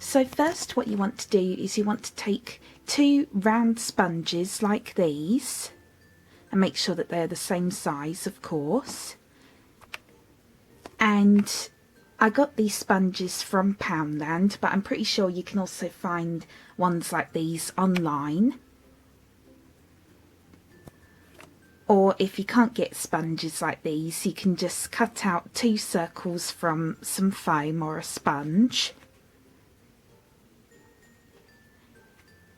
So first what you want to do is you want to take 2 round sponges like these, and make sure that they're the same size, of course. And I got these sponges from Poundland, but I'm pretty sure you can also find ones like these online. Or if you can't get sponges like these, you can just cut out 2 circles from some foam or a sponge.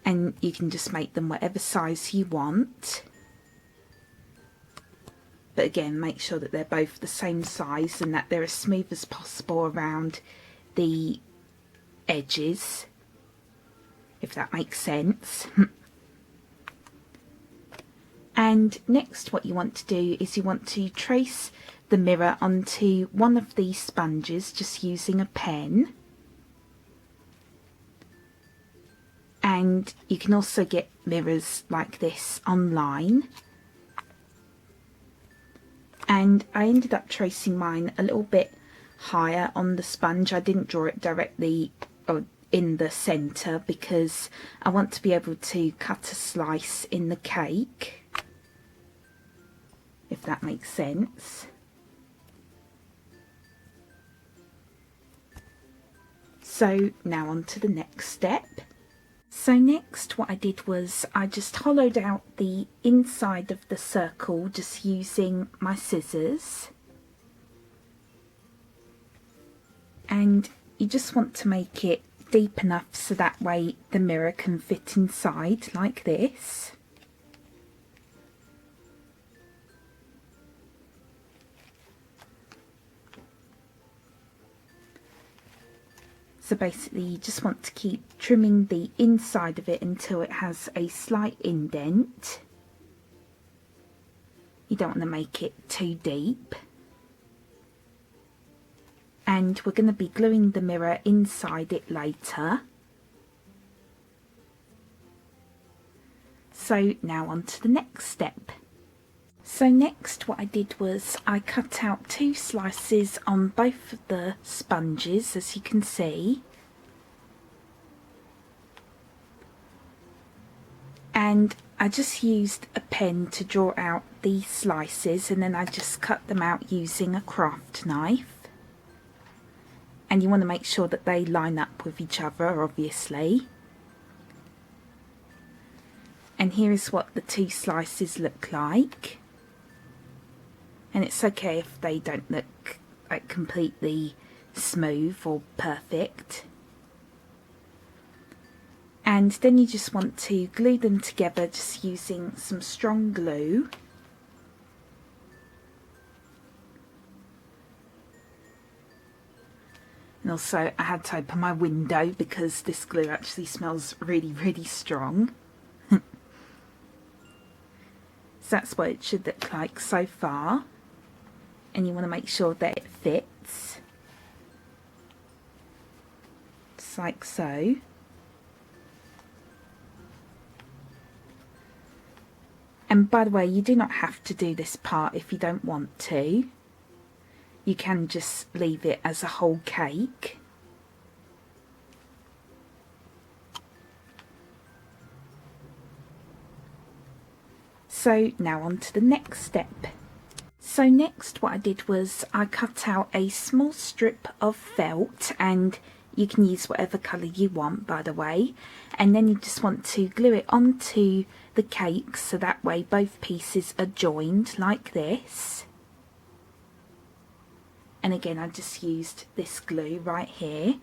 And you can just make them whatever size you want. But again, make sure that they're both the same size and that they're as smooth as possible around the edges, if that makes sense. And next what you want to do is you want to trace the mirror onto one of these sponges just using a pen. And you can also get mirrors like this online. And I ended up tracing mine a little bit higher on the sponge. I didn't draw it directly or in the centre because I want to be able to cut a slice in the cake, if that makes sense. So now on to the next step. So next what I did was I just hollowed out the inside of the circle just using my scissors. And you just want to make it deep enough so that way the mirror can fit inside like this. So basically you just want to keep trimming the inside of it until it has a slight indent. You don't want to make it too deep. And we're going to be gluing the mirror inside it later. So now on to the next step. So next what I did was I cut out 2 slices on both of the sponges, as you can see. And I just used a pen to draw out these slices, and then I just cut them out using a craft knife. And you want to make sure that they line up with each other, obviously. And here is what the 2 slices look like. And it's okay if they don't look like completely smooth or perfect. And then you just want to glue them together just using some strong glue. And also I had to open my window because this glue actually smells really, really strong. So that's what it should look like so far. And you want to make sure that it fits, just like so. And by the way, you do not have to do this part if you don't want to. You can just leave it as a whole cake. So now on to the next step. So next what I did was I cut out a small strip of felt, and you can use whatever colour you want, by the way, and then you just want to glue it onto the cake so that way both pieces are joined like this. And again I just used this glue right here.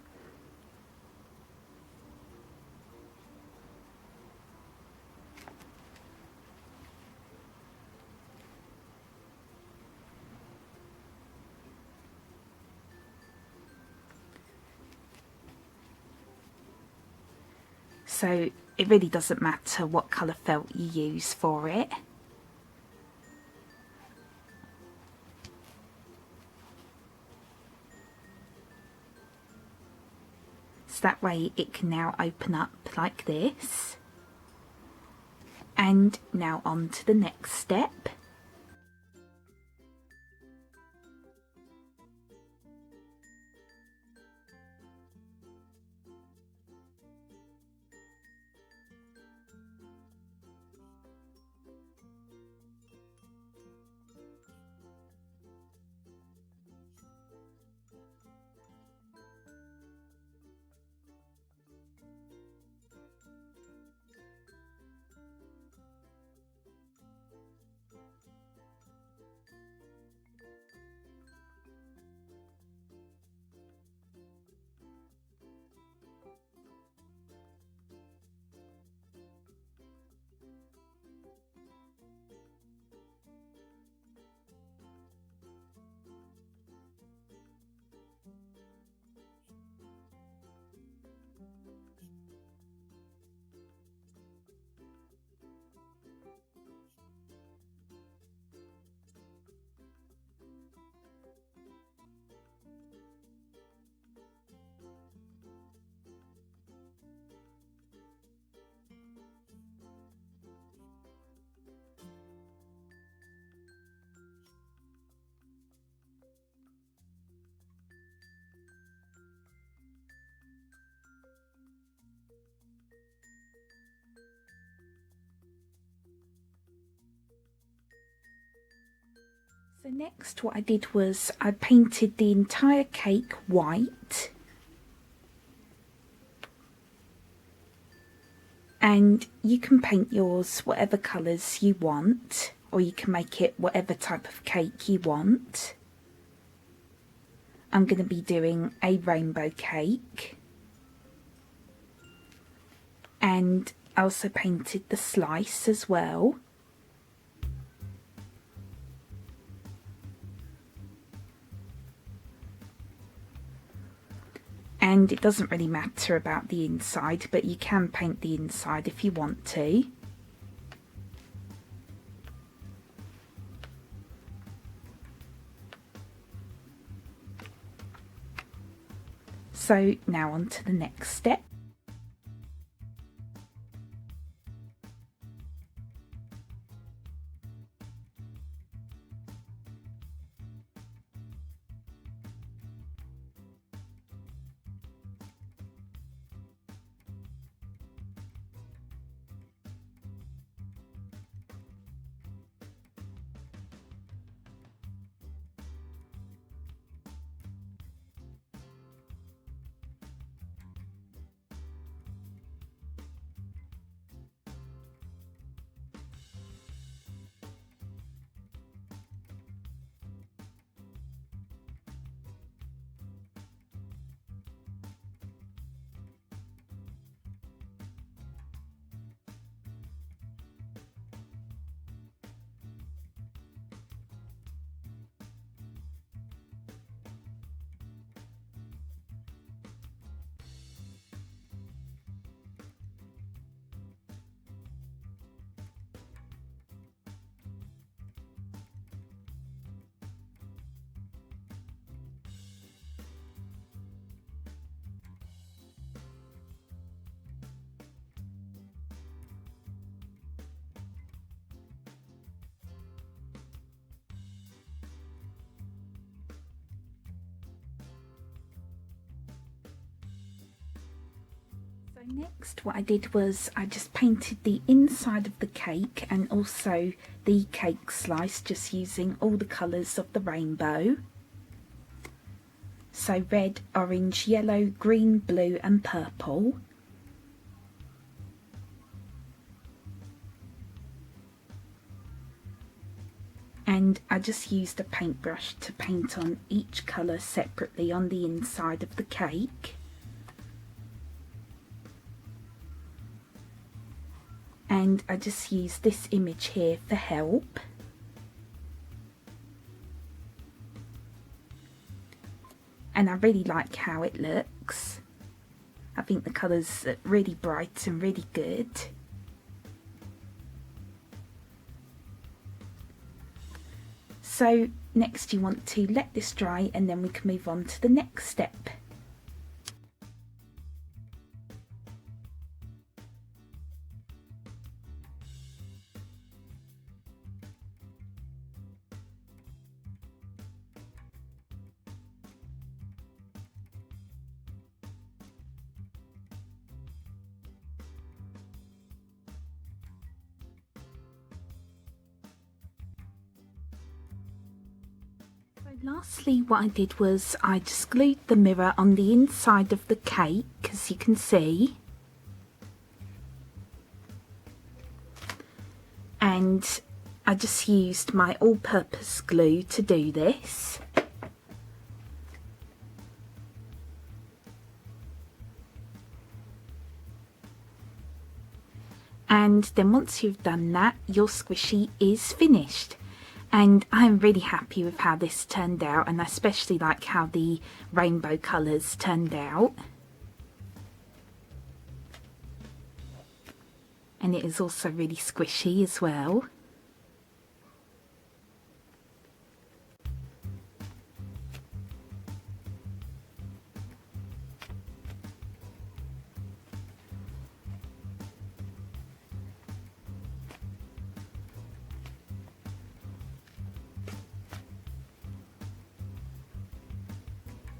So it really doesn't matter what colour felt you use for it. So that way it can now open up like this. And now on to the next step. So next what I did was I painted the entire cake white, and you can paint yours whatever colours you want, or you can make it whatever type of cake you want. I'm going to be doing a rainbow cake, and I also painted the slice as well. And it doesn't really matter about the inside, but you can paint the inside if you want to. So now on to the next step. So next what I did was I just painted the inside of the cake and also the cake slice, just using all the colours of the rainbow. So red, orange, yellow, green, blue and purple. And I just used a paintbrush to paint on each colour separately on the inside of the cake. And I just used this image here for help. And I really like how it looks. I think the colours are really bright and really good. So next you want to let this dry and then we can move on to the next step. Lastly, what I did was I just glued the mirror on the inside of the cake, as you can see. And I just used my all-purpose glue to do this. And then once you've done that, your squishy is finished. And I'm really happy with how this turned out, and I especially like how the rainbow colours turned out. And it is also really squishy as well.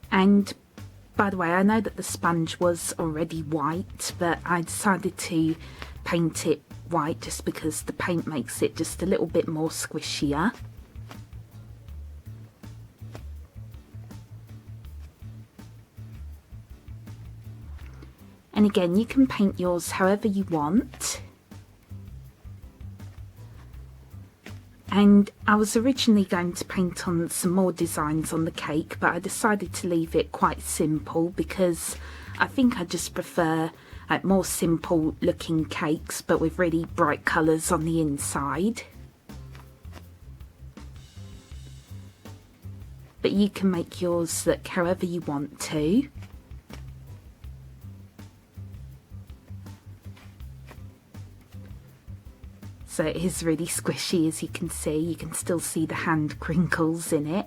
And by the way, I know that the sponge was already white, but I decided to paint it white just because the paint makes it just a little bit more squishier. And again, you can paint yours however you want. And I was originally going to paint on some more designs on the cake, but I decided to leave it quite simple because I think I just prefer more simple looking cakes but with really bright colours on the inside. But you can make yours look however you want to. So it is really squishy, as you can see. You can still see the hand crinkles in it.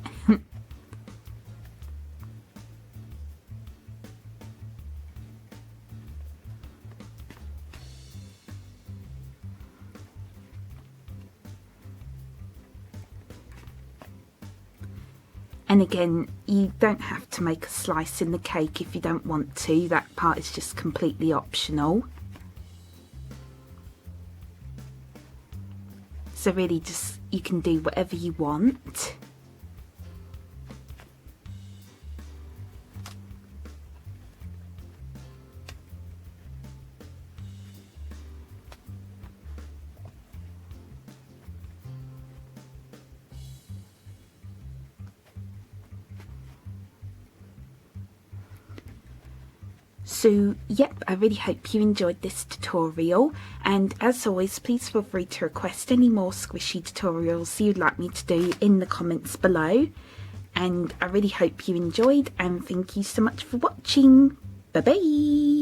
And again, you don't have to make a slice in the cake if you don't want to. That part is just completely optional. So really just, you can do whatever you want. So yep, I really hope you enjoyed this tutorial, and as always, please feel free to request any more squishy tutorials you'd like me to do in the comments below. And I really hope you enjoyed, and thank you so much for watching. Bye bye!